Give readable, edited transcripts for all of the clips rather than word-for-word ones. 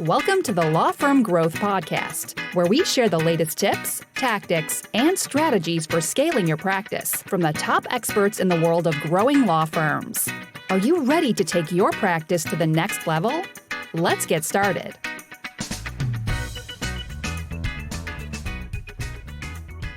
Welcome to the Law Firm Growth Podcast, where we share the latest tips, tactics, and strategies for scaling your practice from the top experts in the world of growing law firms. Are you ready to take your practice to the next level? Let's get started.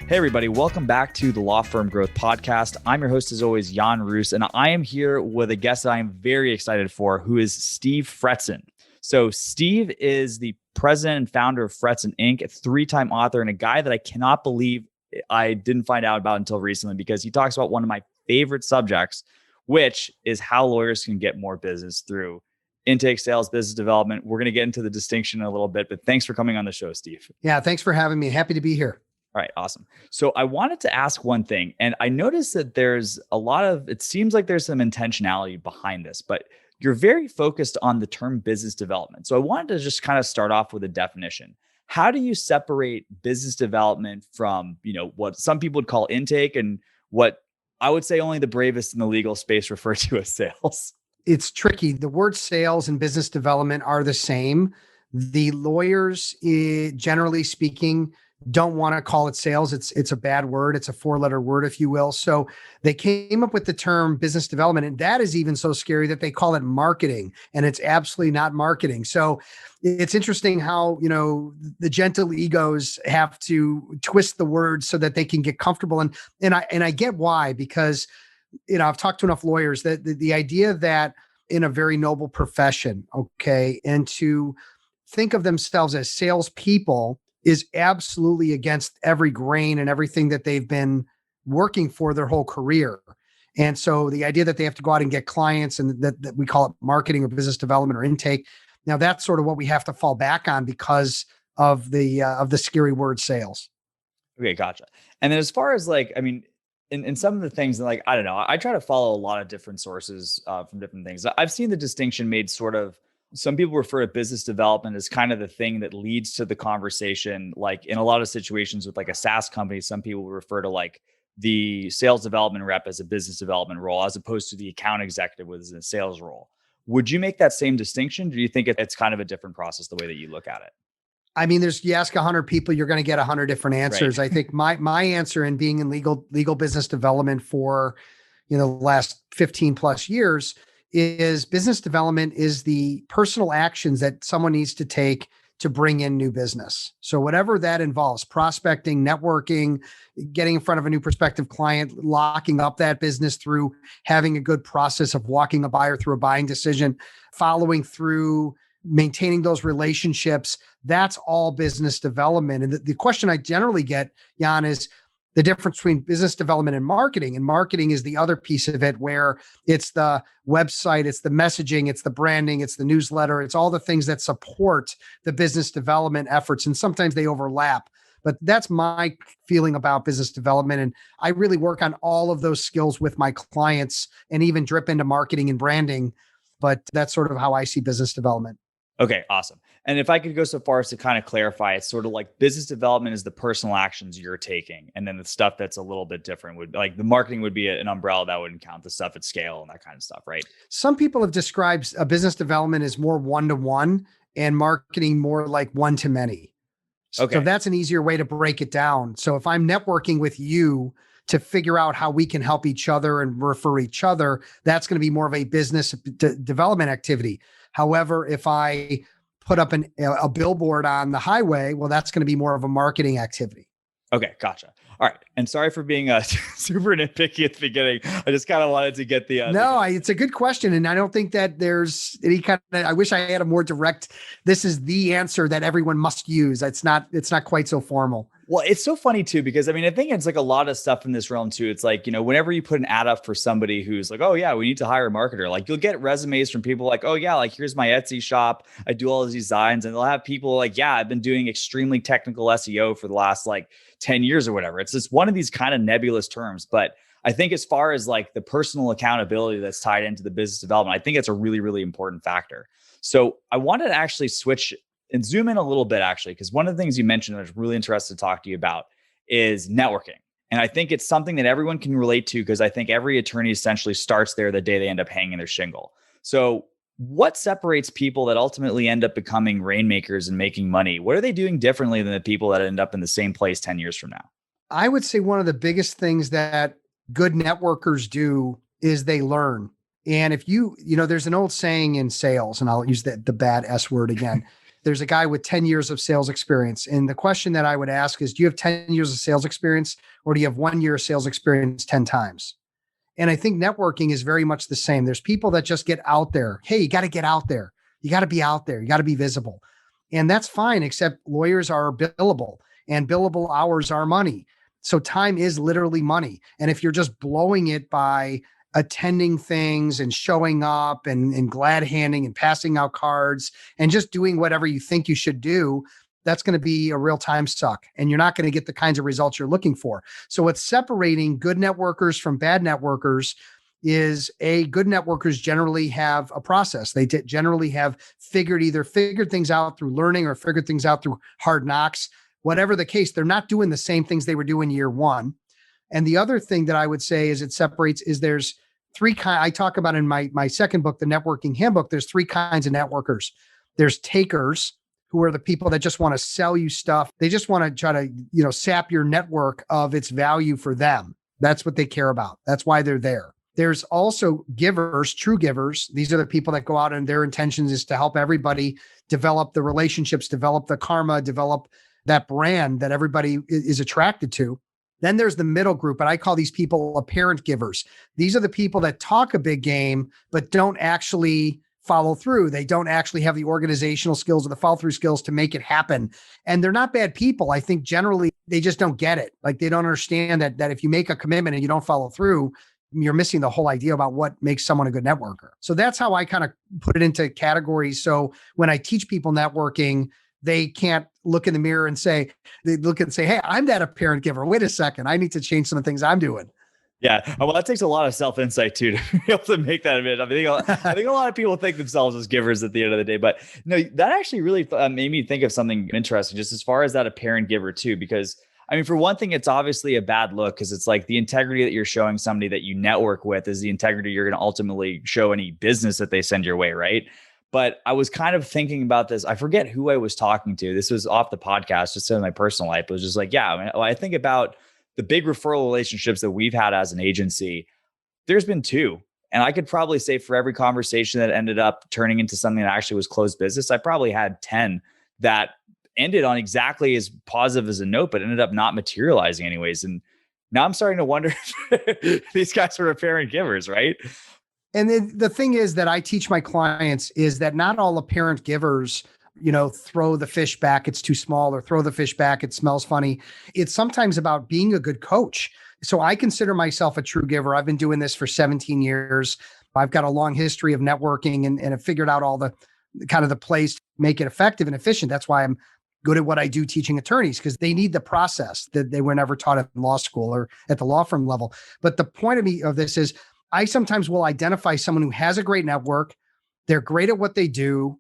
Hey everybody, welcome back to the Law Firm Growth Podcast. I'm your host as always, Jan Roos, and I am here with a guest that I am very excited for, who is Steve Fretzin. So Steve is the president and founder of Fretson, Inc., a three-time author, and a guy that I cannot believe I didn't find out about until recently, because he talks about one of my favorite subjects, which is how lawyers can get more business through intake, sales, business development. We're going to get into the distinction in a little bit, but thanks for coming on the show, Steve. Yeah, thanks for having me. Happy to be here. All right, awesome. So I wanted to ask one thing, and I noticed that there's a lot of, it seems like there's some intentionality behind this, but you're very focused on the term business development. So I wanted to just kind of start off with a definition. How do you separate business development from, what some people would call intake and what I would say only the bravest in the legal space refer to as sales? It's tricky. The word sales and business development are the same. The lawyers, generally speaking, don't want to call it sales. It's a bad word. It's a four-letter word, if you will. So they came up with the term business development, and that is even so scary that they call it marketing, and it's absolutely not marketing. So it's interesting how, the gentle egos have to twist the words so that they can get comfortable. And I get why, because, I've talked to enough lawyers that the idea that in a very noble profession, okay, and to think of themselves as salespeople is absolutely against every grain and everything that they've been working for their whole career. And so the idea that they have to go out and get clients and that we call it marketing or business development or intake. Now that's sort of what we have to fall back on because of the scary word sales. Okay, gotcha. And then as far as in some of the things, I don't know, I try to follow a lot of different sources from different things. I've seen the distinction made sort of, some people refer to business development as kind of the thing that leads to the conversation. Like in a lot of situations with like a SaaS company, some people refer to like the sales development rep as a business development role, as opposed to the account executive with a sales role. Would you make that same distinction? Do you think it's kind of a different process, the way that you look at it? I mean, you ask 100 people, you're going to get 100 different answers. Right. I think my answer in being in legal business development for, the last 15 plus years is business development is the personal actions that someone needs to take to bring in new business. So whatever that involves, prospecting, networking, getting in front of a new prospective client, locking up that business through having a good process of walking a buyer through a buying decision, following through, maintaining those relationships, that's all business development. And the question I generally get, Jan, is the difference between business development and marketing. And marketing is the other piece of it, where it's the website, it's the messaging, it's the branding, it's the newsletter, it's all the things that support the business development efforts. And sometimes they overlap. But that's my feeling about business development. And I really work on all of those skills with my clients and even drip into marketing and branding. But that's sort of how I see business development. Okay, awesome. And if I could go so far as to kind of clarify, it's sort of like business development is the personal actions you're taking. And then the stuff that's a little bit different would, like, the marketing would be an umbrella that wouldn't count the stuff at scale and that kind of stuff, right? Some people have described a business development as more one-to-one and marketing more like one-to-many. Okay. So that's an easier way to break it down. So if I'm networking with you to figure out how we can help each other and refer each other, that's going to be more of a business development activity. However, if I put up a billboard on the highway, well, that's going to be more of a marketing activity. Okay, gotcha. All right. And sorry for being super nitpicky at the beginning. I just kind of wanted to get the... it's a good question. And I don't think that there's any kind of... I wish I had a more direct, this is the answer that everyone must use. It's not quite so formal. Well, it's so funny too, because I think it's like a lot of stuff in this realm too. It's like, whenever you put an ad up for somebody who's like, oh yeah, we need to hire a marketer, like you'll get resumes from people like, oh yeah, like here's my Etsy shop. I do all these designs, and they'll have people like, yeah, I've been doing extremely technical SEO for the last 10 years or whatever. It's just one of these kind of nebulous terms. But I think as far as like the personal accountability that's tied into the business development, I think it's a really, really important factor. So I wanted to actually switch and zoom in a little bit, actually, because one of the things you mentioned that I was really interested to talk to you about is networking. And I think it's something that everyone can relate to, because I think every attorney essentially starts there the day they end up hanging their shingle. So what separates people that ultimately end up becoming rainmakers and making money? What are they doing differently than the people that end up in the same place 10 years from now? I would say one of the biggest things that good networkers do is they learn. And if there's an old saying in sales, and I'll use the bad S word again. There's a guy with 10 years of sales experience. And the question that I would ask is, do you have 10 years of sales experience, or do you have 1 year of sales experience 10 times? And I think networking is very much the same. There's people that just get out there. Hey, you got to get out there. You got to be out there. You got to be visible. And that's fine, except lawyers are billable and billable hours are money. So time is literally money. And if you're just blowing it by attending things and showing up and glad handing and passing out cards and just doing whatever you think you should do, that's going to be a real time suck. And you're not going to get the kinds of results you're looking for. So what's separating good networkers from bad networkers is good networkers generally have a process. They generally have figured things out through learning or figured things out through hard knocks. Whatever the case, they're not doing the same things they were doing year one. And the other thing that I would say is it separates is there's three kinds. I talk about in my second book, the Networking Handbook, there's three kinds of networkers. There's takers, who are the people that just want to sell you stuff. They just want to try to, sap your network of its value for them. That's what they care about. That's why they're there. There's also givers, true givers. These are the people that go out and their intentions is to help everybody develop the relationships, develop the karma, develop that brand that everybody is attracted to. Then there's the middle group, and I call these people apparent givers. These are the people that talk a big game, but don't actually follow through. They don't actually have the organizational skills or the follow through skills to make it happen. And they're not bad people. I think generally they just don't get it. Like they don't understand that if you make a commitment and you don't follow through, you're missing the whole idea about what makes someone a good networker. So that's how I kind of put it into categories. So when I teach people networking, they can't look in the mirror and say, hey, I'm that apparent giver. Wait a second. I need to change some of the things I'm doing. Yeah. Well, that takes a lot of self-insight too, to be able to make that admit. I think a lot of people think themselves as givers at the end of the day, but no, that actually really made me think of something interesting, just as far as that apparent giver too, because for one thing, it's obviously a bad look because it's like the integrity that you're showing somebody that you network with is the integrity you're going to ultimately show any business that they send your way. Right. But I was kind of thinking about this. I forget who I was talking to. This was off the podcast, just in my personal life. It was just like, I think about the big referral relationships that we've had as an agency. There's been two. And I could probably say for every conversation that ended up turning into something that actually was closed business, I probably had 10 that ended on exactly as positive as a note, but ended up not materializing anyways. And now I'm starting to wonder if these guys are apparent givers, right? And the thing is that I teach my clients is that not all apparent givers, throw the fish back, it's too small, or throw the fish back, it smells funny. It's sometimes about being a good coach. So I consider myself a true giver. I've been doing this for 17 years. I've got a long history of networking and have figured out all the kind of the plays to make it effective and efficient. That's why I'm good at what I do teaching attorneys, because they need the process that they were never taught at law school or at the law firm level. But the point of this is I sometimes will identify someone who has a great network. They're great at what they do.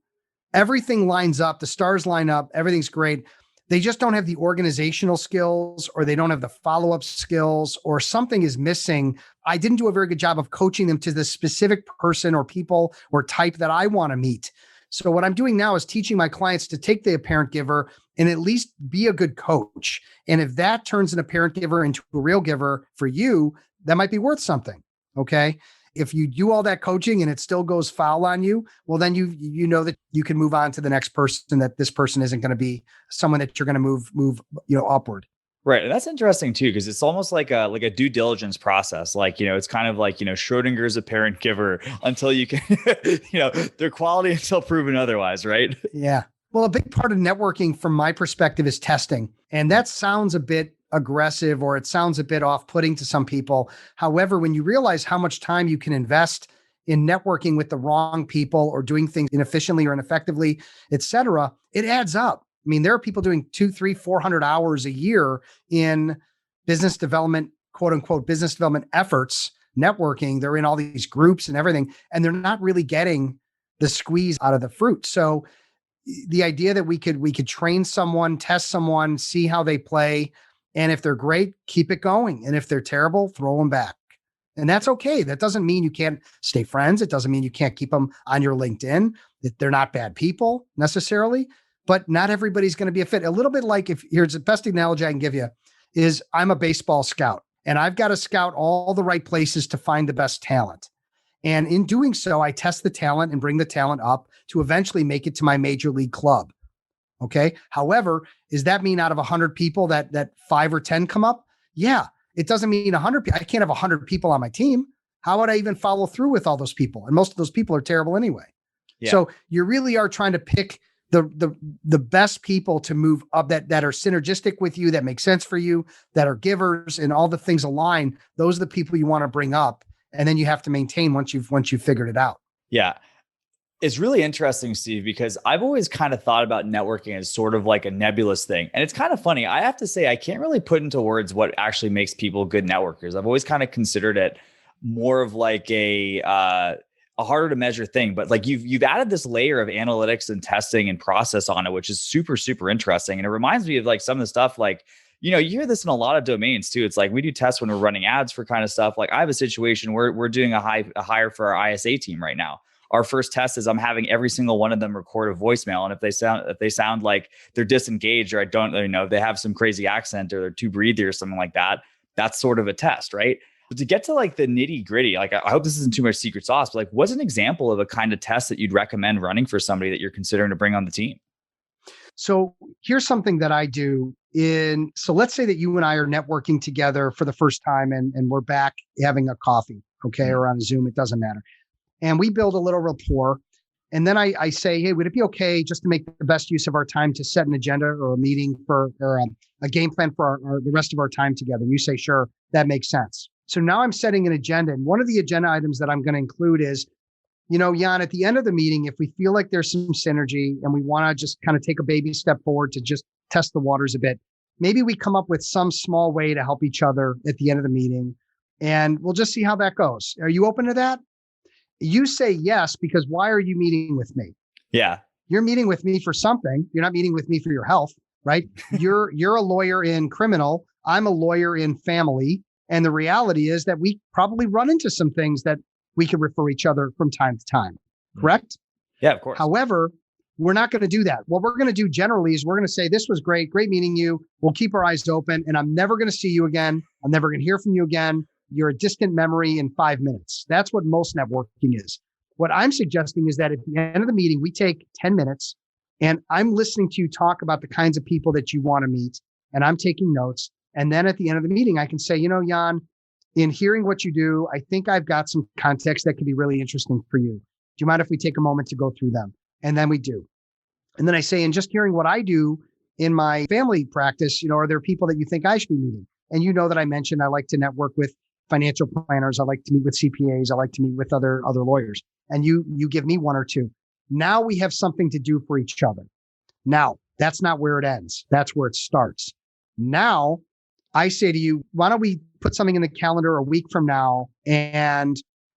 Everything lines up. The stars line up. Everything's great. They just don't have the organizational skills, or they don't have the follow-up skills, or something is missing. I didn't do a very good job of coaching them to the specific person or people or type that I want to meet. So what I'm doing now is teaching my clients to take the apparent giver and at least be a good coach. And if that turns an apparent giver into a real giver for you, that might be worth something. Okay. If you do all that coaching and it still goes foul on you, well, then you know that you can move on to the next person, that this person isn't going to be someone that you're going to move upward. Right. And that's interesting too, because it's almost like a due diligence process. Like, it's kind of like, Schrodinger's apparent giver until you can, their quality until proven otherwise. Right. Yeah. Well, a big part of networking from my perspective is testing. And that sounds a bit aggressive, or it sounds a bit off-putting to some people. However, when you realize how much time you can invest in networking with the wrong people or doing things inefficiently or ineffectively, et cetera, it adds up. There are people doing 200, 300, 400 hours a year in business development, quote unquote, business development efforts, networking. They're in all these groups and everything, and they're not really getting the squeeze out of the fruit. So the idea that we could train someone, test someone, see how they play, and if they're great, keep it going. And if they're terrible, throw them back. And that's okay. That doesn't mean you can't stay friends. It doesn't mean you can't keep them on your LinkedIn. That they're not bad people necessarily, but not everybody's going to be a fit. A little bit like here's the best analogy I can give you is I'm a baseball scout and I've got to scout all the right places to find the best talent. And in doing so, I test the talent and bring the talent up to eventually make it to my major league club. Okay. However, does that mean out of 100 people that 5 or 10 come up? Yeah. It doesn't mean 100 people. I can't have 100 people on my team. How would I even follow through with all those people? And most of those people are terrible anyway. Yeah. So you really are trying to pick the best people to move up that are synergistic with you, that make sense for you, that are givers, and all the things align. Those are the people you want to bring up. And then you have to maintain once you've figured it out. Yeah. It's really interesting, Steve, because I've always kind of thought about networking as sort of like a nebulous thing. And it's kind of funny. I have to say, I can't really put into words what actually makes people good networkers. I've always kind of considered it more of like a harder to measure thing, but like you've added this layer of analytics and testing and process on it, which is super, super interesting. And it reminds me of like some of the stuff like, you hear this in a lot of domains too. It's like we do tests when we're running ads for kind of stuff. Like I have a situation where we're doing a hire for our ISA team right now. Our first test is I'm having every single one of them record a voicemail. And if they sound like they're disengaged or I don't if they have some crazy accent or they're too breathy or something like that, that's sort of a test, right? But to get to like the nitty gritty, like I hope this isn't too much secret sauce, but like what's an example of a kind of test that you'd recommend running for somebody that you're considering to bring on the team? So here's something that I do so let's say that you and I are networking together for the first time and we're back having a coffee, okay, or on Zoom, it doesn't matter. And we build a little rapport. And then I say, hey, would it be okay just to make the best use of our time to set an agenda or a meeting or a game plan for the rest of our time together? And you say, sure, that makes sense. So now I'm setting an agenda. And one of the agenda items that I'm going to include is, Jan, at the end of the meeting, if we feel like there's some synergy and we want to just kind of take a baby step forward to just test the waters a bit, maybe we come up with some small way to help each other at the end of the meeting. And we'll just see how that goes. Are you open to that? You say yes, because why are you meeting with me? Yeah. You're meeting with me for something. You're not meeting with me for your health, right? You're a lawyer in criminal. I'm a lawyer in family. And the reality is that we probably run into some things that we can refer each other from time to time. Correct? Yeah, of course. However, we're not going to do that. What we're going to do generally is we're going to say, this was great meeting you. We'll keep our eyes open and I'm never going to see you again. I'm never going to hear from you again. You're a distant memory in 5 minutes. That's what most networking is. What I'm suggesting is that at the end of the meeting, we take 10 minutes and I'm listening to you talk about the kinds of people that you want to meet. And I'm taking notes. And then at the end of the meeting, I can say, Jan, in hearing what you do, I think I've got some context that could be really interesting for you. Do you mind if we take a moment to go through them? And then we do. And then I say, and just hearing what I do in my family practice, are there people that you think I should be meeting? And that I mentioned I like to network with financial planners. I like to meet with CPAs. I like to meet with other lawyers. And you give me one or two. Now we have something to do for each other. Now, that's not where it ends. That's where it starts. Now, I say to you, why don't we put something in the calendar a week from now and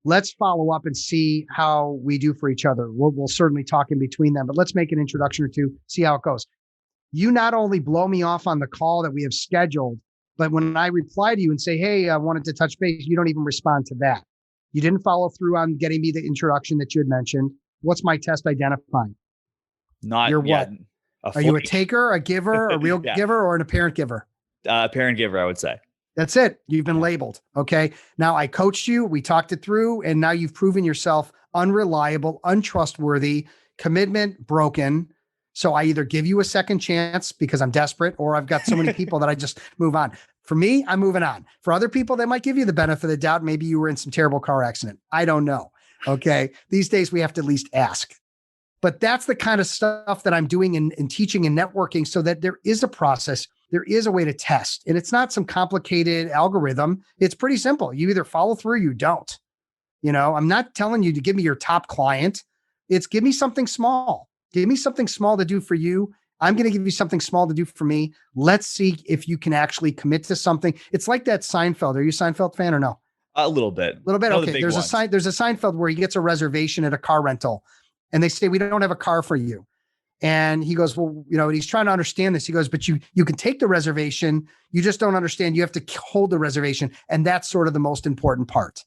let's follow up and see how we do for each other. We'll certainly talk in between them, but let's make an introduction or two, see how it goes. You not only blow me off on the call that we have scheduled, but when I reply to you and say, hey, I wanted to touch base, you don't even respond to that. You didn't follow through on getting me the introduction that you had mentioned. What's my test identifying? Not You're yet. What? Are you a taker, a giver, a real giver, or an apparent giver? Parent giver, I would say. That's it. You've been labeled. Okay. Now I coached you. We talked it through and now you've proven yourself unreliable, untrustworthy, commitment broken. So I either give you a second chance because I'm desperate or I've got so many people that I just move on. For me, I'm moving on. For other people, they might give you the benefit of the doubt. Maybe you were in some terrible car accident. I don't know. Okay. These days we have to at least ask. But that's the kind of stuff that I'm doing in teaching and networking so that there is a process. There is a way to test. And it's not some complicated algorithm. It's pretty simple. You either follow through or you don't. I'm not telling you to give me your top client. It's give me something small. Give me something small to do for you. I'm going to give you something small to do for me. Let's see if you can actually commit to something. It's like that Seinfeld. Are you a Seinfeld fan or no? A little bit. Okay. There's a Seinfeld where he gets a reservation at a car rental and they say, we don't have a car for you. And he goes, well, and he's trying to understand this. He goes, but you can take the reservation. You just don't understand. You have to hold the reservation. And that's sort of the most important part.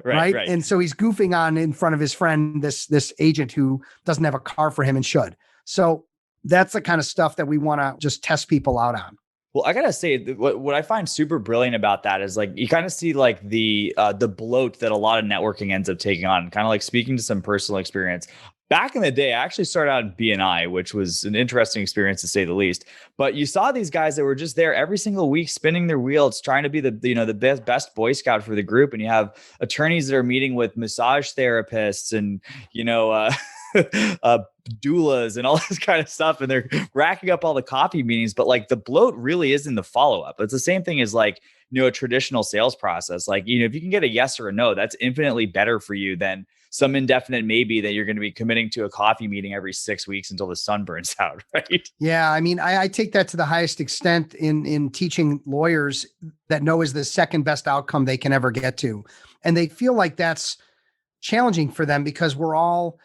Right. And so he's goofing on in front of his friend, this agent who doesn't have a car for him and should. So that's the kind of stuff that we want to just test people out on. Well, I gotta say, what I find super brilliant about that is like you kind of see like the bloat that a lot of networking ends up taking on. Kind of like speaking to some personal experience. Back in the day, I actually started out in BNI, which was an interesting experience to say the least. But you saw these guys that were just there every single week, spinning their wheels, trying to be the best Boy Scout for the group. And you have attorneys that are meeting with massage therapists and doulas and all this kind of stuff, and they're racking up all the coffee meetings. But like the bloat really is in the follow up. It's the same thing as like a traditional sales process. Like if you can get a yes or a no, that's infinitely better for you than some indefinite maybe that you're going to be committing to a coffee meeting every 6 weeks until the sun burns out, right? Yeah, I mean, I take that to the highest extent in teaching lawyers that no is the second best outcome they can ever get to. And they feel like that's challenging for them because we're all,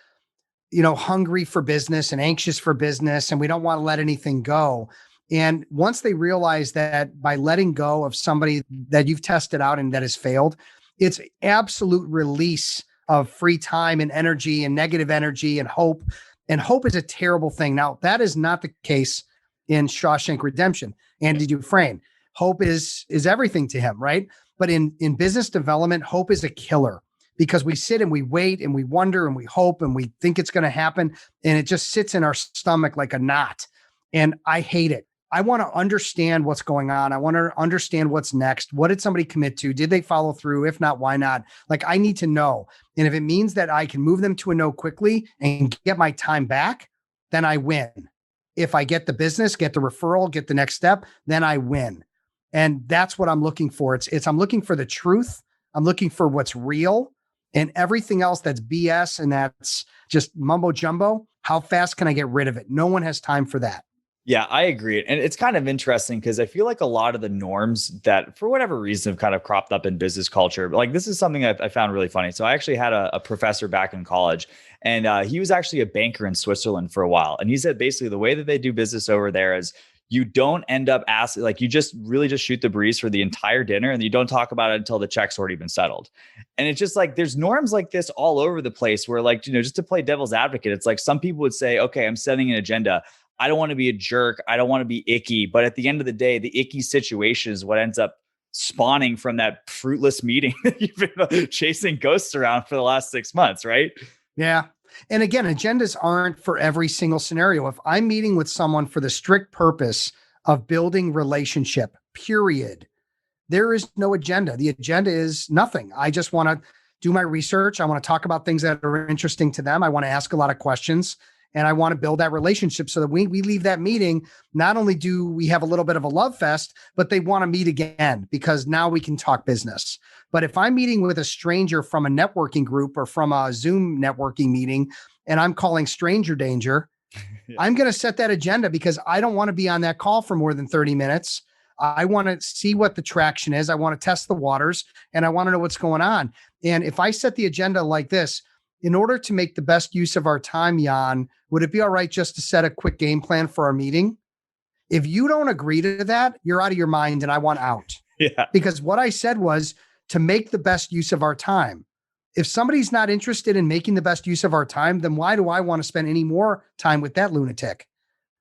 hungry for business and anxious for business, and we don't want to let anything go. And once they realize that by letting go of somebody that you've tested out and that has failed, it's absolute release of free time and energy and negative energy and hope. And hope is a terrible thing. Now, that is not the case in Shawshank Redemption. Andy Dufresne, hope is everything to him, right? But in business development, hope is a killer because we sit and we wait and we wonder and we hope and we think it's going to happen. And it just sits in our stomach like a knot. And I hate it. I want to understand what's going on. I want to understand what's next. What did somebody commit to? Did they follow through? If not, why not? Like, I need to know. And if it means that I can move them to a no quickly and get my time back, then I win. If I get the business, get the referral, get the next step, then I win. And that's what I'm looking for. It's I'm looking for the truth. I'm looking for what's real, and everything else that's BS and that's just mumbo jumbo. How fast can I get rid of it? No one has time for that. Yeah, I agree. And it's kind of interesting because I feel like a lot of the norms that for whatever reason have kind of cropped up in business culture, like this is something I found really funny. So I actually had a professor back in college, and he was actually a banker in Switzerland for a while. And he said basically the way that they do business over there is you don't end up asking, like you just really just shoot the breeze for the entire dinner and you don't talk about it until the check's already been settled. And it's just like, there's norms like this all over the place where like, just to play devil's advocate, it's like some people would say, okay, I'm setting an agenda. I don't want to be a jerk. I don't want to be icky. But at the end of the day, the icky situation is what ends up spawning from that fruitless meeting that you've been chasing ghosts around for the last 6 months, right? Yeah. And again, agendas aren't for every single scenario. If I'm meeting with someone for the strict purpose of building relationship, period, there is no agenda. The agenda is nothing. I just want to do my research. I want to talk about things that are interesting to them. I want to ask a lot of questions. And I want to build that relationship so that we leave that meeting. Not only do we have a little bit of a love fest, but they want to meet again because now we can talk business. But if I'm meeting with a stranger from a networking group or from a Zoom networking meeting, and I'm calling stranger danger, yeah. I'm going to set that agenda because I don't want to be on that call for more than 30 minutes. I want to see what the traction is. I want to test the waters and I want to know what's going on. And if I set the agenda like this, in order to make the best use of our time, Jan, would it be all right just to set a quick game plan for our meeting? If you don't agree to that, you're out of your mind and I want out. Yeah. Because what I said was to make the best use of our time. If somebody's not interested in making the best use of our time, then why do I want to spend any more time with that lunatic?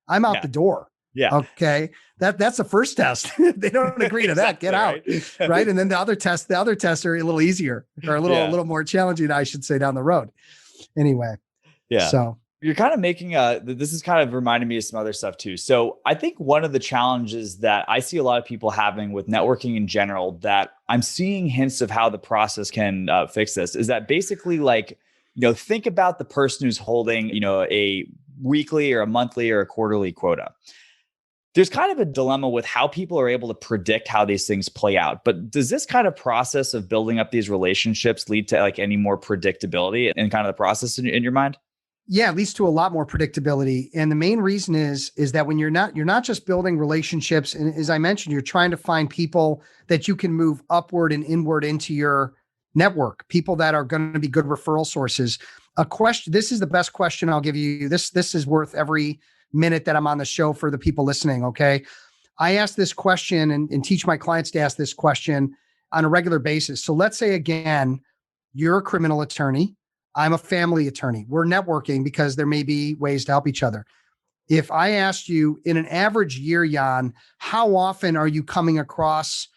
I'm out the door. Yeah. Okay. That's the first test. They don't agree to that. Get out. Right. And then the other tests are a little easier or a little more challenging, I should say, down the road. Anyway. Yeah. So you're kind of making this is kind of reminding me of some other stuff too. So I think one of the challenges that I see a lot of people having with networking in general that I'm seeing hints of how the process can fix this is that basically like, think about the person who's holding, a weekly or a monthly or a quarterly quota. There's kind of a dilemma with how people are able to predict how these things play out. But does this kind of process of building up these relationships lead to like any more predictability in kind of the process in your mind? Yeah, it leads to a lot more predictability. And the main reason is that when you're not just building relationships, and as I mentioned, you're trying to find people that you can move upward and inward into your network, people that are going to be good referral sources. A question, this is the best question I'll give you. This is worth every minute that I'm on the show for the people listening. Okay. I ask this question and teach my clients to ask this question on a regular basis. So let's say again, you're a criminal attorney. I'm a family attorney. We're networking because there may be ways to help each other. If I asked you in an average year, Jan, how often are you coming across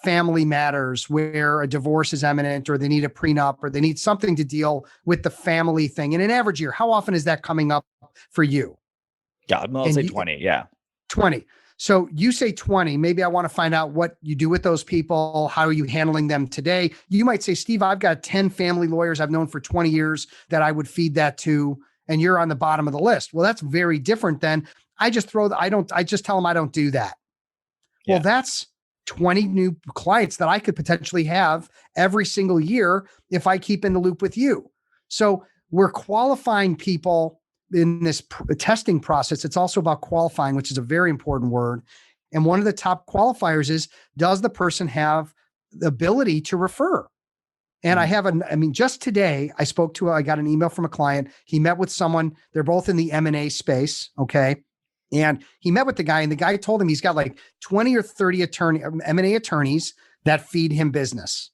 family matters where a divorce is imminent or they need a prenup or they need something to deal with the family thing? In an average year, how often is that coming up for you? Yeah, I'll say 20. Yeah. 20. So you say 20, maybe I want to find out what you do with those people. How are you handling them today? You might say, Steve, I've got 10 family lawyers I've known for 20 years that I would feed that to, and you're on the bottom of the list. Well, that's very different than I just tell them I don't do that. Yeah. Well, that's 20 new clients that I could potentially have every single year if I keep in the loop with you. So we're qualifying people in this testing process. It's also about qualifying, which is a very important word. And one of the top qualifiers is, does the person have the ability to refer? And just today I got an email from a client. He met with someone, they're both in the M&A space. Okay. And he met with the guy and the guy told him he's got like 20 or 30 M&A attorneys that feed him business.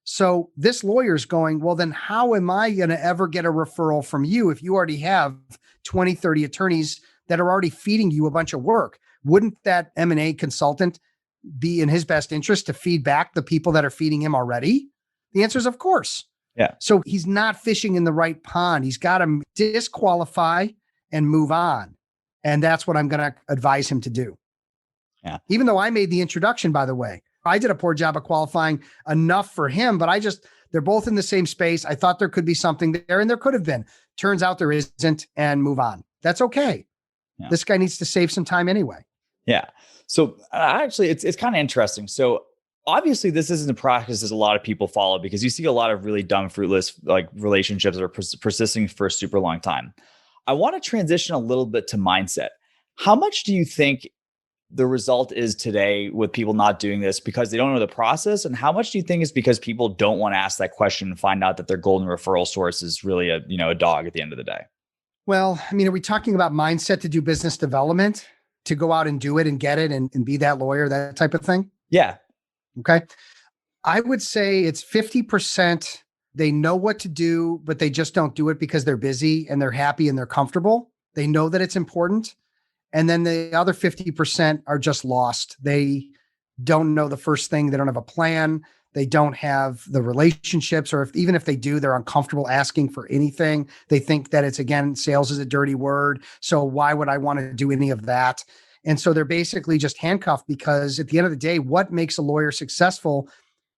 So this lawyer's going, well, then how am I going to ever get a referral from you if you already have 20, 30 attorneys that are already feeding you a bunch of work? Wouldn't that M&A consultant be in his best interest to feed back the people that are feeding him already? The answer is of course. Yeah. So he's not fishing in the right pond. He's got to disqualify and move on. And that's what I'm going to advise him to do. Yeah. Even though I made the introduction, by the way, I did a poor job of qualifying enough for him, but they're both in the same space. I thought there could be something there and there could have been. Turns out there isn't, and move on. That's okay. Yeah. This guy needs to save some time anyway. Yeah. So actually it's kind of interesting. So obviously this isn't a practice that a lot of people follow because you see a lot of really dumb, fruitless like relationships that are persisting for a super long time. I want to transition a little bit to mindset. How much do you think the result is today with people not doing this because they don't know the process? And how much do you think is because people don't want to ask that question and find out that their golden referral source is really a dog at the end of the day? Well, are we talking about mindset to do business development, to go out and do it and get it and be that lawyer, that type of thing? Yeah. Okay. I would say it's 50%. They know what to do, but they just don't do it because they're busy and they're happy and they're comfortable. They know that it's important. And then the other 50% are just lost. They don't know the first thing. They don't have a plan. They don't have the relationships, or even if they do, they're uncomfortable asking for anything. They think that sales is a dirty word. So why would I want to do any of that? And so they're basically just handcuffed because at the end of the day, what makes a lawyer successful?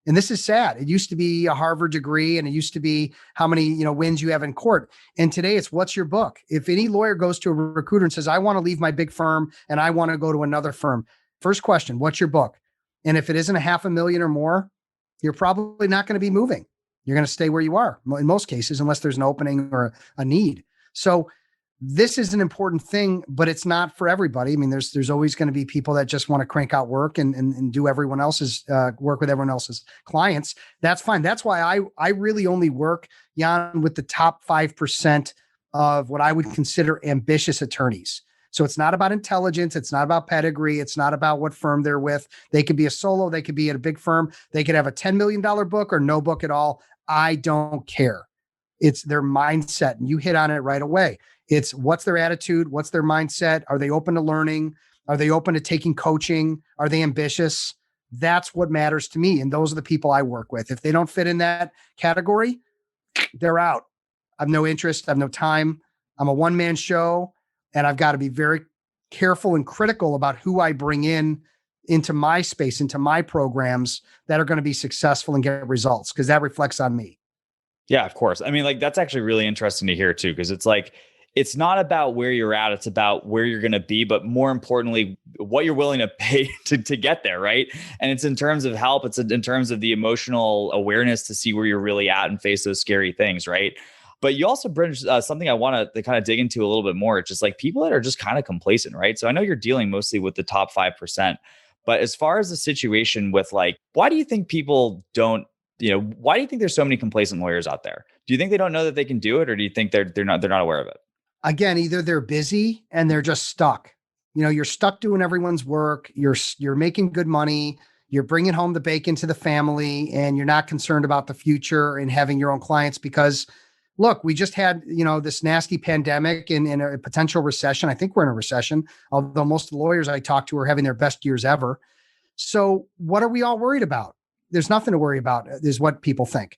And this is sad. It used to be a Harvard degree and it used to be how many, wins you have in court. And today it's what's your book? If any lawyer goes to a recruiter and says, I want to leave my big firm and I want to go to another firm. First question, what's your book? And if it isn't $500,000 or more, you're probably not going to be moving. You're going to stay where you are in most cases, unless there's an opening or a need. So this is an important thing, but it's not for everybody. There's always going to be people that just want to crank out work and do everyone else's work with everyone else's clients. That's fine. That's why I really only work, Jan, with the top 5% of what I would consider ambitious attorneys. So it's not about intelligence. It's not about pedigree. It's not about what firm they're with. They could be a solo. They could be at a big firm. They could have a $10 million book or no book at all. I don't care. It's their mindset. And you hit on it right away. It's what's their attitude? What's their mindset? Are they open to learning? Are they open to taking coaching? Are they ambitious? That's what matters to me. And those are the people I work with. If they don't fit in that category, they're out. I have no interest. I have no time. I'm a one-man show. And I've got to be very careful and critical about who I bring into my space, into my programs that are going to be successful and get results, because that reflects on me. Yeah, of course. That's actually really interesting to hear too, because it's not about where you're at, it's about where you're going to be, but more importantly, what you're willing to pay to get there, right? And it's in terms of help, it's in terms of the emotional awareness to see where you're really at and face those scary things, right? But you also bring something I want to kind of dig into a little bit more. It's just like people that are just kind of complacent, right? So I know you're dealing mostly with the top 5%, but as far as the situation with why do you think people don't why do you think there's so many complacent lawyers out there? Do you think they don't know that they can do it, or do you think they're not aware of it? Again, either they're busy and they're just stuck. You're stuck doing everyone's work. You're making good money. You're bringing home the bacon to the family, and you're not concerned about the future and having your own clients because, look, we just had, this nasty pandemic and a potential recession. I think we're in a recession, although most of the lawyers I talk to are having their best years ever. So what are we all worried about? There's nothing to worry about, is what people think.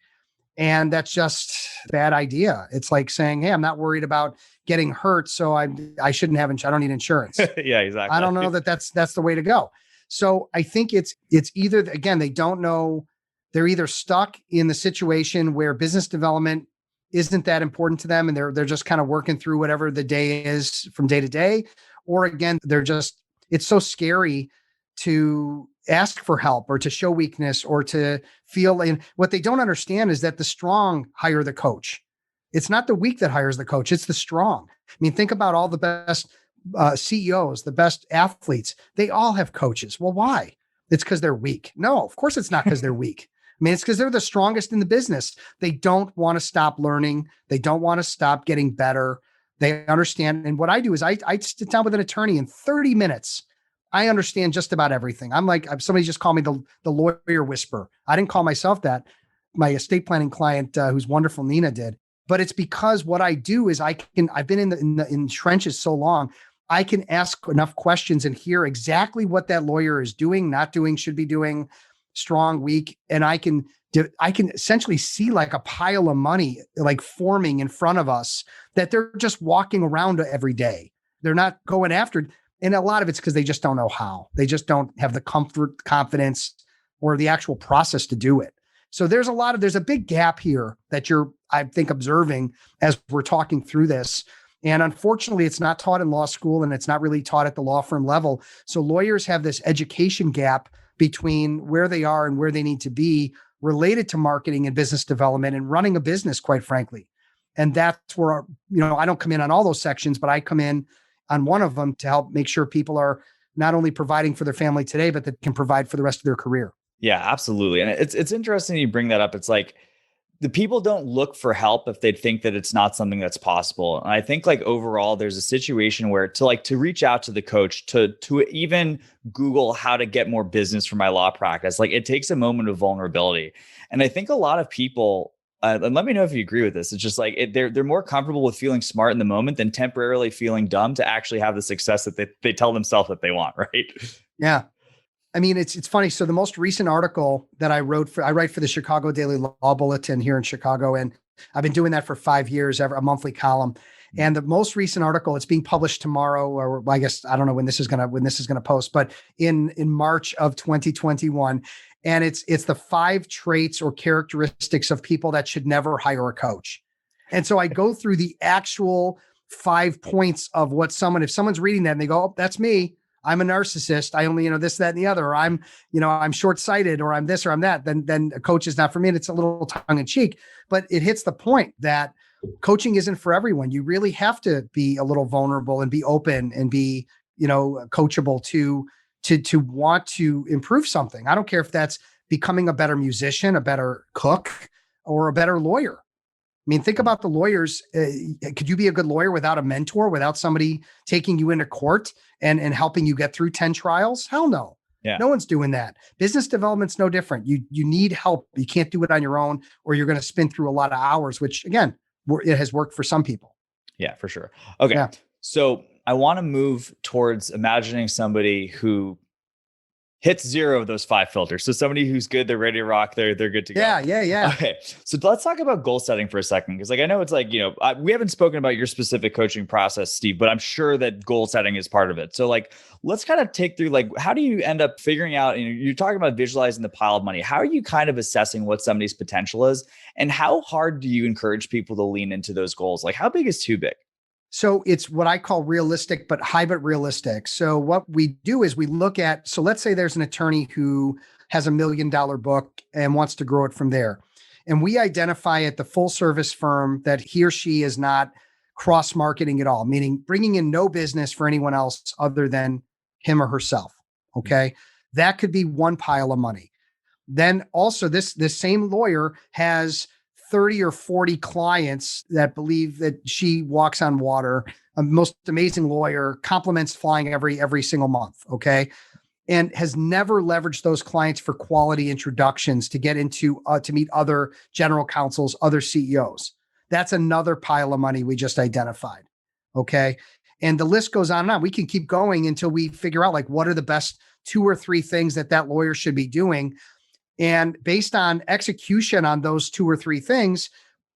And that's just a bad idea. It's like saying, hey, I'm not worried about getting hurt, so I shouldn't have I don't need insurance. Yeah, exactly. I don't know that's the way to go. So I think it's either, again, they don't know, they're either stuck in the situation where business development isn't that important to them and they're just kind of working through whatever the day is from day to day, or again, it's so scary to ask for help or to show weakness or to feel. And what they don't understand is that the strong hire the coach. It's not the weak that hires the coach. It's the strong. I mean, think about all the best CEOs, the best athletes. They all have coaches. Well, why? It's because they're weak. No, of course it's not because they're weak. I mean, it's because they're the strongest in the business. They don't want to stop learning. They don't want to stop getting better. They understand. And what I do is I sit down with an attorney in 30 minutes. I understand just about everything. I'm like, somebody just called me the lawyer whisperer. I didn't call myself that. My estate planning client, who's wonderful, Nina, did. But it's because what I do is I've been in trenches so long, I can ask enough questions and hear exactly what that lawyer is doing, not doing, should be doing, strong, weak. And I can essentially see like a pile of money, like forming in front of us that they're just walking around every day. They're not going after. And a lot of it's because they just don't know how. They just don't have the comfort, confidence, or the actual process to do it. So there's a big gap here that you're, I think, observing as we're talking through this. And unfortunately, it's not taught in law school and it's not really taught at the law firm level. So lawyers have this education gap between where they are and where they need to be related to marketing and business development and running a business, quite frankly. And that's where, I don't come in on all those sections, but I come in on one of them to help make sure people are not only providing for their family today, but that can provide for the rest of their career. Yeah, absolutely. And it's interesting you bring that up. It's like the people don't look for help if they think that it's not something that's possible. And I think like overall, there's a situation where to reach out to the coach, to even Google how to get more business for my law practice, like it takes a moment of vulnerability. And I think a lot of people, and let me know if you agree with this, it's just like they're more comfortable with feeling smart in the moment than temporarily feeling dumb to actually have the success that they tell themselves that they want, right? Yeah. I mean, it's funny. So the most recent article that I write for the Chicago Daily Law Bulletin here in Chicago. And I've been doing that for 5 years, a monthly column. And the most recent article, it's being published tomorrow, or I guess, I don't know when this is going to post, but in March of 2021. And it's the 5 traits or characteristics of people that should never hire a coach. And so I go through the actual 5 points of what if someone's reading that and they go, oh, that's me. I'm a narcissist. I only, this, that, and the other, or I'm short-sighted, or I'm this, or I'm that, then a coach is not for me. And it's a little tongue in cheek, but it hits the point that coaching isn't for everyone. You really have to be a little vulnerable and be open and be, coachable to want to improve something. I don't care if that's becoming a better musician, a better cook, or a better lawyer. I mean, think about the lawyers. Could you be a good lawyer without a mentor, without somebody taking you into court and helping you get through 10 trials? Hell no. Yeah. No one's doing that. Business development's no different. You need help. You can't do it on your own, or you're going to spin through a lot of hours, which again, it has worked for some people. Yeah, for sure. Okay. Yeah. So I want to move towards imagining somebody who hits 0 of those 5 filters. So somebody who's good, they're ready to rock, they're good to go. Yeah. Okay. So let's talk about goal setting for a second. Cause I know it's like, we haven't spoken about your specific coaching process, Steve, but I'm sure that goal setting is part of it. So let's kind of take through, how do you end up figuring out, you're talking about visualizing the pile of money. How are you kind of assessing what somebody's potential is? And how hard do you encourage people to lean into those goals? How big is too big? So it's what I call realistic, but hybrid realistic. So what we do is we look at, so let's say there's an attorney who has $1 million book and wants to grow it from there. And we identify at the full service firm that he or she is not cross marketing at all, meaning bringing in no business for anyone else other than him or herself. Okay. That could be one pile of money. Then also this same lawyer has 30 or 40 clients that believe that she walks on water, a most amazing lawyer, compliments flying every single month. Okay. And has never leveraged those clients for quality introductions to get into, to meet other general counsels, other CEOs. That's another pile of money we just identified. Okay. And the list goes on and on. We can keep going until we figure out like what are the best 2 or 3 things that lawyer should be doing. And based on execution on those 2 or 3 things,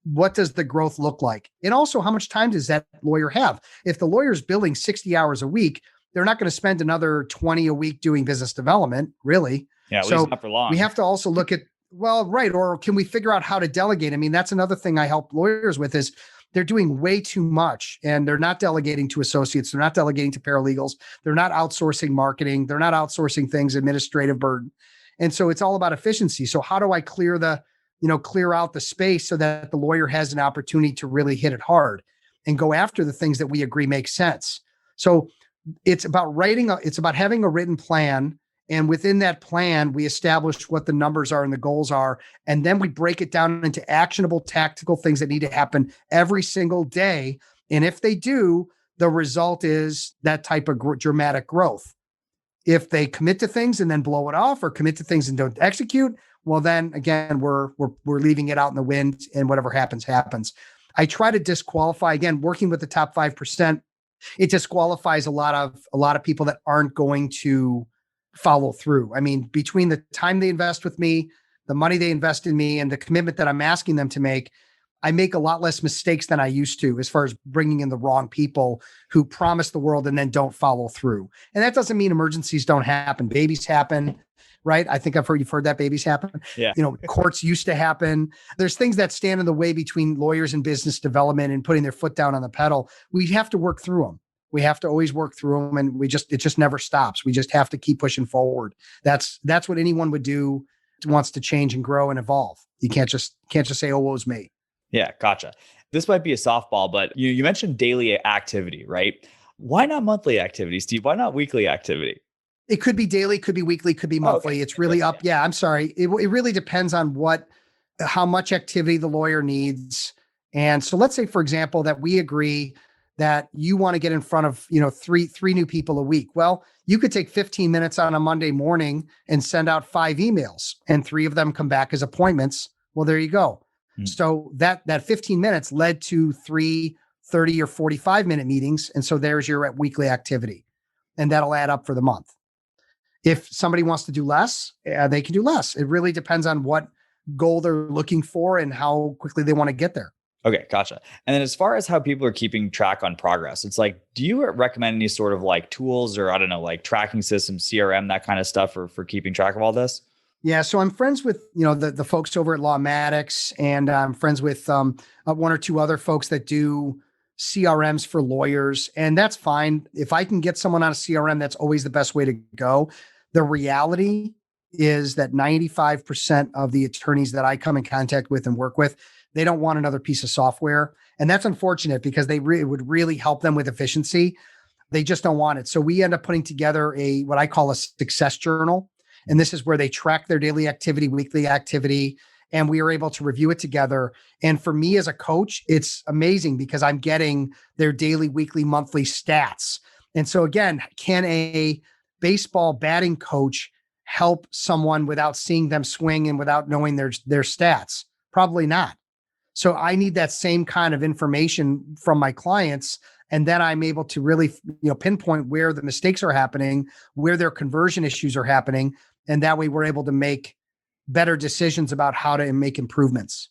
what does the growth look like? And also, how much time does that lawyer have? If the lawyer's billing 60 hours a week, they're not going to spend another 20 a week doing business development, really. Yeah, at least not for long. We have to also look at, well, right. Or can we figure out how to delegate? I mean, that's another thing I help lawyers with is they're doing way too much and they're not delegating to associates. They're not delegating to paralegals. They're not outsourcing marketing. They're not outsourcing things, administrative burden. And so it's all about efficiency. So how do I clear out the space so that the lawyer has an opportunity to really hit it hard and go after the things that we agree make sense? So it's about it's about having a written plan. And within that plan, we establish what the numbers are and the goals are. And then we break it down into actionable, tactical things that need to happen every single day. And if they do, the result is that type of dramatic growth. If they commit to things and then blow it off, or commit to things and don't execute, well, then again, we're leaving it out in the wind, and whatever happens, happens. I try to disqualify, again, working with the top 5%. It disqualifies a lot of people that aren't going to follow through. I mean, between the time they invest with me, the money they invest in me, and the commitment that I'm asking them to make, I make a lot less mistakes than I used to as far as bringing in the wrong people who promise the world and then don't follow through. And that doesn't mean emergencies don't happen. Babies happen, right? I think you've heard that babies happen. Yeah. Courts used to happen. There's things that stand in the way between lawyers and business development and putting their foot down on the pedal. We have to work through them. We have to always work through them, and it just never stops. We just have to keep pushing forward. That's what anyone would do who wants to change and grow and evolve. You can't just say, "Oh, woe's me." Yeah, gotcha. This might be a softball, but you mentioned daily activity, right? Why not monthly activity, Steve? Why not weekly activity? It could be daily, could be weekly, could be monthly. Okay. It's really up. Yeah, I'm sorry. It really depends on how much activity the lawyer needs. And so let's say, for example, that we agree that you want to get in front of, three new people a week. Well, you could take 15 minutes on a Monday morning and send out 5 emails, and 3 of them come back as appointments. Well, there you go. So that 15 minutes led to 3 30 or 45-minute meetings. And so there's your weekly activity, and that'll add up for the month. If somebody wants to do less, they can do less. It really depends on what goal they're looking for and how quickly they want to get there. Okay, gotcha. And then as far as how people are keeping track on progress, it's like, do you recommend any sort of like tools or, I don't know, like tracking systems, CRM, that kind of stuff for keeping track of all this? Yeah. So I'm friends with, the folks over at Lawmatics, and I'm friends with 1 or 2 other folks that do CRMs for lawyers. And that's fine. If I can get someone on a CRM, that's always the best way to go. The reality is that 95% of the attorneys that I come in contact with and work with, they don't want another piece of software. And that's unfortunate because it would really help them with efficiency. They just don't want it. So we end up putting together what I call a success journal. And this is where they track their daily activity, weekly activity, and we are able to review it together. And for me as a coach, it's amazing because I'm getting their daily, weekly, monthly stats. And so again, can a baseball batting coach help someone without seeing them swing and without knowing their stats? Probably not. So I need that same kind of information from my clients. And then I'm able to really, pinpoint where the mistakes are happening, where their conversion issues are happening. And that way we're able to make better decisions about how to make improvements.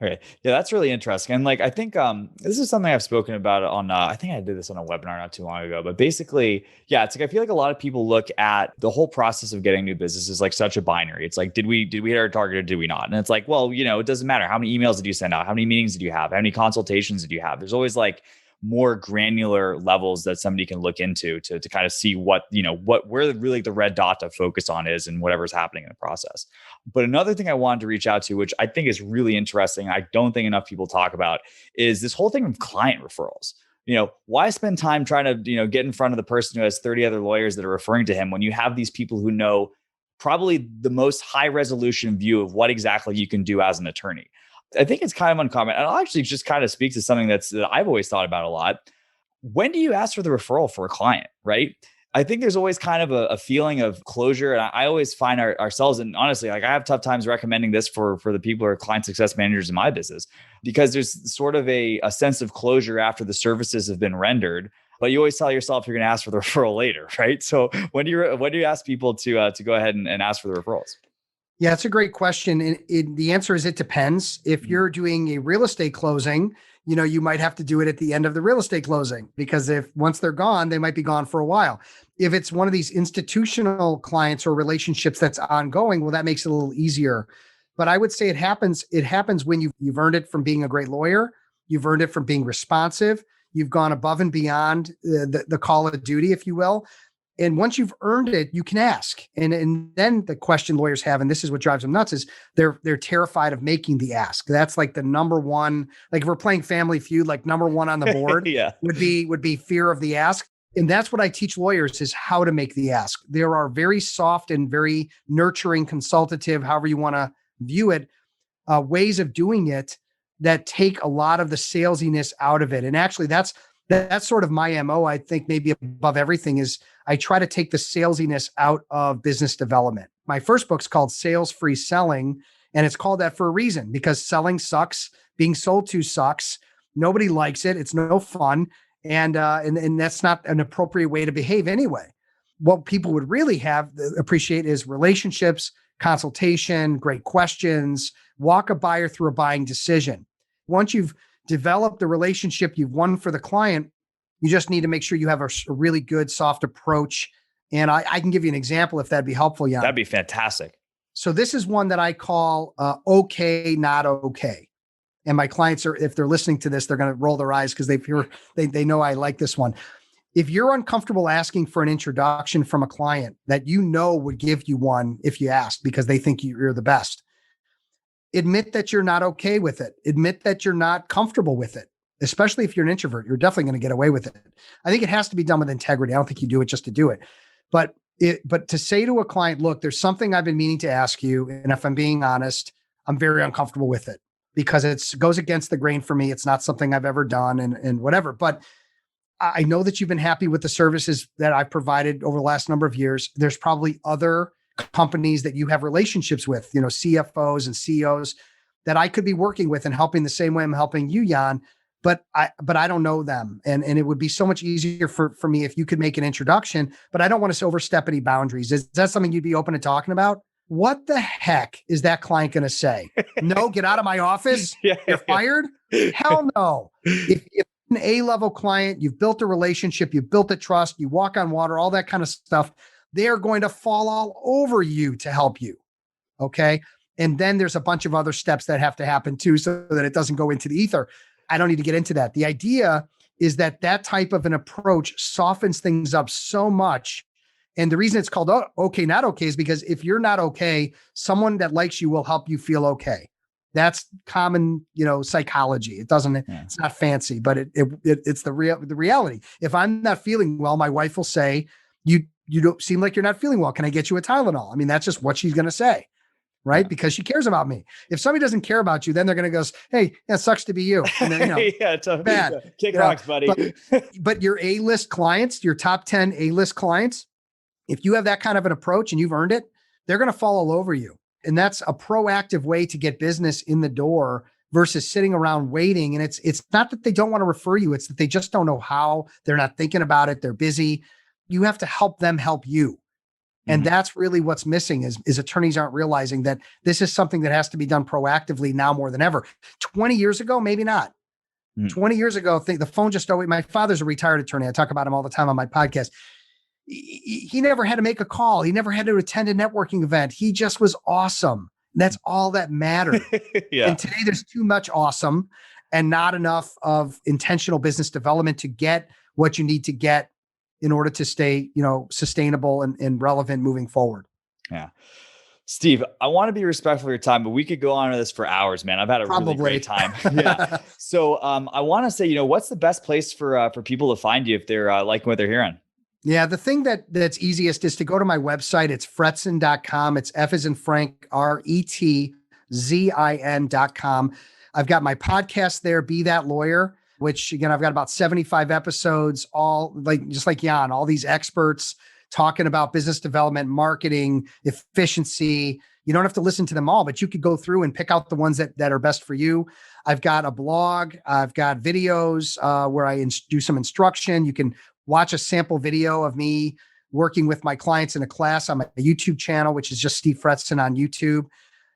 Okay. Yeah, that's really interesting. And I think this is something I've spoken about on, I think I did this on a webinar not too long ago, but basically, yeah, it's I feel like a lot of people look at the whole process of getting new business as such a binary. It's like, did we hit our target or did we not? And it's like, well, it doesn't matter. How many emails did you send out? How many meetings did you have? How many consultations did you have? There's always more granular levels that somebody can look into to kind of see where really the red dot to focus on is and whatever's happening in the process. But another thing I wanted to reach out to, which I think is really interesting, I don't think enough people talk about, is this whole thing of client referrals. Why spend time trying to, get in front of the person who has 30 other lawyers that are referring to him when you have these people who know probably the most high resolution view of what exactly you can do as an attorney. I think it's kind of uncommon. And I'll actually just kind of speak to something that I've always thought about a lot. When do you ask for the referral for a client, right? I think there's always kind of a feeling of closure. And I always find ourselves, and honestly, like I have tough times recommending this for the people who are client success managers in my business, because there's sort of a sense of closure after the services have been rendered. But you always tell yourself you're going to ask for the referral later, right? So when do you ask people to go ahead and ask for the referrals? Yeah, it's a great question. And the answer is it depends. If you're doing a real estate closing, you might have to do it at the end of the real estate closing, because if once they're gone, they might be gone for a while. If it's one of these institutional clients or relationships that's ongoing, well, that makes it a little easier. But I would say it happens when you've earned it from being a great lawyer, you've earned it from being responsive, you've gone above and beyond the call of duty, if you will. And once you've earned it, you can ask. And then the question lawyers have, and this is what drives them nuts, is they're terrified of making the ask. That's like the number one, like if we're playing Family Feud, like number one on the board Yeah. would be fear of the ask. And that's what I teach lawyers, is how to make the ask. There are very soft and very nurturing, consultative, however you want to view it, ways of doing it that take a lot of the salesiness out of it. And actually that's sort of my MO. I think maybe above everything is I try to take the salesiness out of business development. My first book's called Sales Free Selling, and it's called that for a reason, because selling sucks. Being sold to sucks. Nobody likes it. It's no fun. And that's not an appropriate way to behave anyway. What people would really appreciate is relationships, consultation, great questions, walk a buyer through a buying decision. Once you've developed the relationship, you've won for the client, you just need to make sure you have a really good, soft approach. And I can give you an example if that'd be helpful, Jan. That'd be fantastic. So this is one that I call okay, not okay. And my clients if they're listening to this, they're going to roll their eyes because they know I like this one. If you're uncomfortable asking for an introduction from a client that would give you one if you asked because they think you're the best, admit that you're not okay with it. Admit that you're not comfortable with it, especially if you're an introvert. You're definitely going to get away with it. I think it has to be done with integrity. I don't think you do it just to do it. But to say to a client, look, there's something I've been meaning to ask you. And if I'm being honest, I'm very uncomfortable with it because it goes against the grain for me. It's not something I've ever done and whatever. But I know that you've been happy with the services that I've provided over the last number of years. There's probably other companies that you have relationships with, CFOs and CEOs that I could be working with and helping the same way I'm helping you, Jan, but I don't know them. And it would be so much easier for me if you could make an introduction, but I don't want to overstep any boundaries. Is that something you'd be open to talking about? What the heck is that client going to say? No, get out of my office. You're fired. Hell no. If an A-level client, you've built a relationship, you've built a trust, you walk on water, all that kind of stuff, they're going to fall all over you to help you. Okay. And then there's a bunch of other steps that have to happen too, so that it doesn't go into the ether. I don't need to get into that. The idea is that type of an approach softens things up so much. And the reason it's called okay, not okay is because if you're not okay, someone that likes you will help you feel okay. That's common, psychology. It's not fancy, but it's the reality. If I'm not feeling well, my wife will say, you don't seem like you're not feeling well. Can I get you a Tylenol? I mean, that's just what she's going to say, right? Because she cares about me. If somebody doesn't care about you, then they're going to go, hey, it sucks to be you. And then, it's bad. Yeah. Kick rocks, buddy. But your A-list clients, your top 10 A-list clients, if you have that kind of an approach and you've earned it, they're going to fall all over you. And that's a proactive way to get business in the door versus sitting around waiting. And it's not that they don't want to refer you. It's that they just don't know how. They're not thinking about it. They're busy. You have to help them help you. And that's really what's missing is attorneys aren't realizing that this is something that has to be done proactively now more than ever. 20 years ago, maybe not. 20 years ago, the phone just always, my father's a retired attorney. I talk about him all the time on my podcast. He never had to make a call. He never had to attend a networking event. He just was awesome. That's all that mattered. And today there's too much awesome and not enough of intentional business development to get what you need to get in order to stay, sustainable and relevant moving forward. Yeah. Steve, I want to be respectful of your time, but we could go on to this for hours, man. I've had a really great time. Yeah. So I want to say, what's the best place for people to find you if they're liking what they're hearing? Yeah, the thing that's easiest is to go to my website. It's fretson.com. It's F as in Frank, RETZIN.com. I've got my podcast there, Be That Lawyer, which again, I've got about 75 episodes, all like just like Jan, all these experts talking about business development, marketing, efficiency. You don't have to listen to them all, but you could go through and pick out the ones that are best for you. I've got a blog. I've got videos where I do some instruction. You can watch a sample video of me working with my clients in a class on my YouTube channel, which is just Steve Fretzin on YouTube.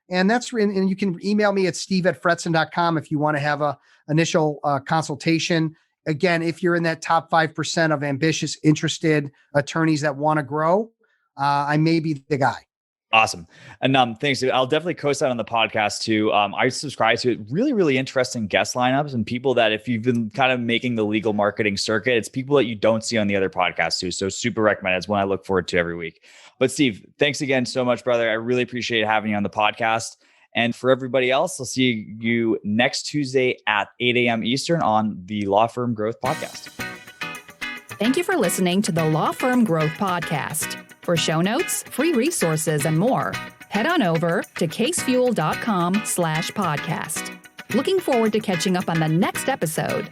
And and you can email me at steve@fretson.com if you want to have a initial consultation. Again, if you're in that top 5% of ambitious, interested attorneys that want to grow, I may be the guy. Awesome. And thanks. I'll definitely co-sign on the podcast too. I subscribe to really, really interesting guest lineups and people that if you've been kind of making the legal marketing circuit, it's people that you don't see on the other podcasts too. So super recommend. It's one I look forward to every week. But Steve, thanks again so much, brother. I really appreciate having you on the podcast. And for everybody else, I'll see you next Tuesday at 8 a.m. Eastern on the Law Firm Growth Podcast. Thank you for listening to the Law Firm Growth Podcast. For show notes, free resources, and more, head on over to casefuel.com/podcast. Looking forward to catching up on the next episode.